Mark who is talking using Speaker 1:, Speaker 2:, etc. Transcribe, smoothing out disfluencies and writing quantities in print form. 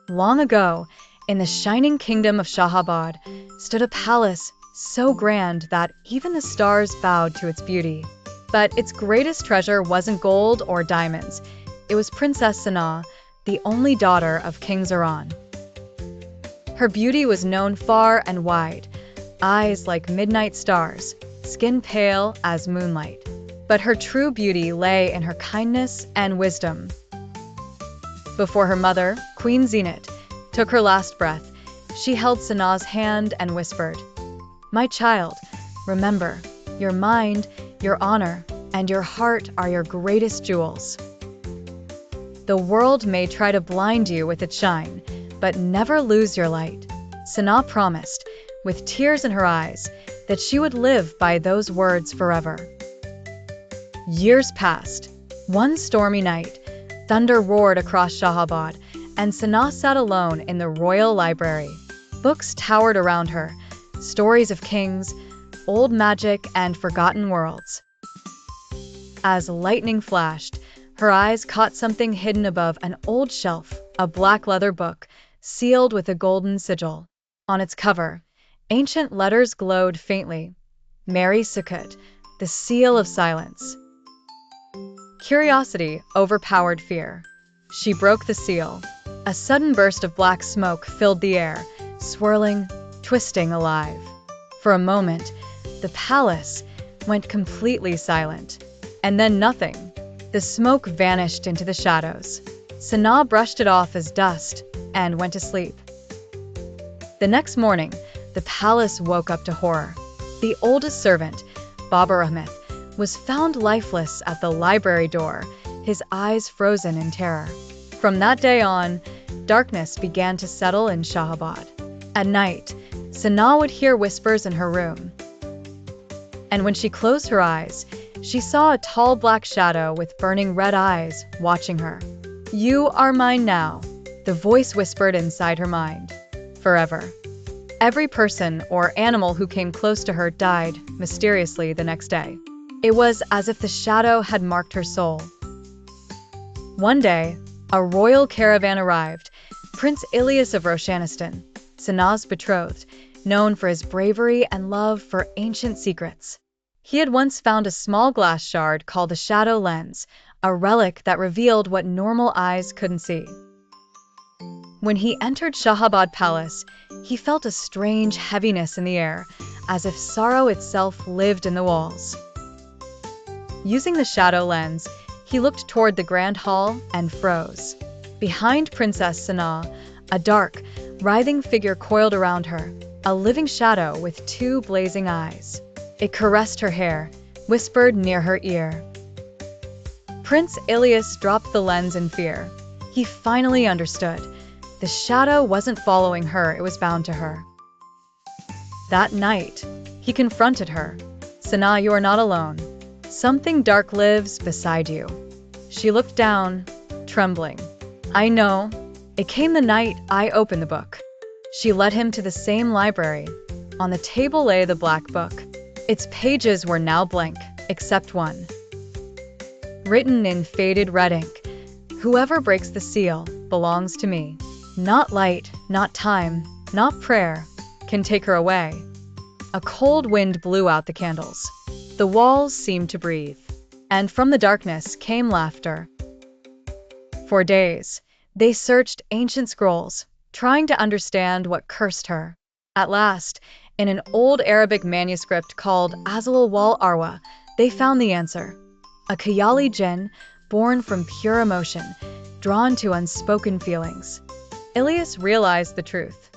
Speaker 1: Long ago, in the shining kingdom of Shahabad, stood a palace so grand that even the stars bowed to its beauty. But its greatest treasure wasn't gold or diamonds. It was Princess Sana, the only daughter of King Zaran. Her beauty was known far and wide, eyes like midnight stars, skin pale as moonlight. But her true beauty lay in her kindness and wisdom. Before her mother, Queen Zenat, took her last breath, she held Sana's hand and whispered, "My child, remember, your mind, your honor, and your heart are your greatest jewels. The world may try to blind you with its shine, but never lose your light." Sana promised, with tears in her eyes, that she would live by those words forever. Years passed. One stormy night, thunder roared across Shahabad, and Sana sat alone in the royal library. Books towered around her, stories of kings, old magic, and forgotten worlds. As lightning flashed, her eyes caught something hidden above an old shelf, a black leather book, sealed with a golden sigil. On its cover, ancient letters glowed faintly. Mary Sukut, the seal of silence. Curiosity overpowered fear. She broke the seal. A sudden burst of black smoke filled the air, swirling, twisting alive. For a moment, the palace went completely silent. And then nothing. The smoke vanished into the shadows. Sana brushed it off as dust and went to sleep. The next morning, the palace woke up to horror. The oldest servant, Baba Ahmed, was found lifeless at the library door, his eyes frozen in terror. From that day on, darkness began to settle in Shahabad. At night, Sana would hear whispers in her room. And when she closed her eyes, she saw a tall black shadow with burning red eyes watching her. "You are mine now," the voice whispered inside her mind. "Forever." Every person or animal who came close to her died mysteriously the next day. It was as if the shadow had marked her soul. One day, a royal caravan arrived. Prince Ilyas of Roshanistan, Sana's betrothed, known for his bravery and love for ancient secrets. He had once found a small glass shard called a shadow lens, a relic that revealed what normal eyes couldn't see. When he entered Shahabad Palace, he felt a strange heaviness in the air, as if sorrow itself lived in the walls. Using the shadow lens, he looked toward the grand hall and froze. Behind Princess Sana, a dark, writhing figure coiled around her, a living shadow with two blazing eyes. It caressed her hair, whispered near her ear. Prince Ilyas dropped the lens in fear. He finally understood. The shadow wasn't following her, it was bound to her. That night, he confronted her. "Sana, you are not alone. Something dark lives beside you." She looked down, trembling. "I know. It came the night I opened the book." She led him to the same library. On the table lay the black book. Its pages were now blank, except one. Written in faded red ink, "Whoever breaks the seal belongs to me. Not light, not time, not prayer can take her away." A cold wind blew out the candles. The walls seemed to breathe, and from the darkness came laughter. For days, they searched ancient scrolls, trying to understand what cursed her. At last, in an old Arabic manuscript called Azal wal Arwa, they found the answer. A Khayali jinn, born from pure emotion, drawn to unspoken feelings. Ilyas realized the truth.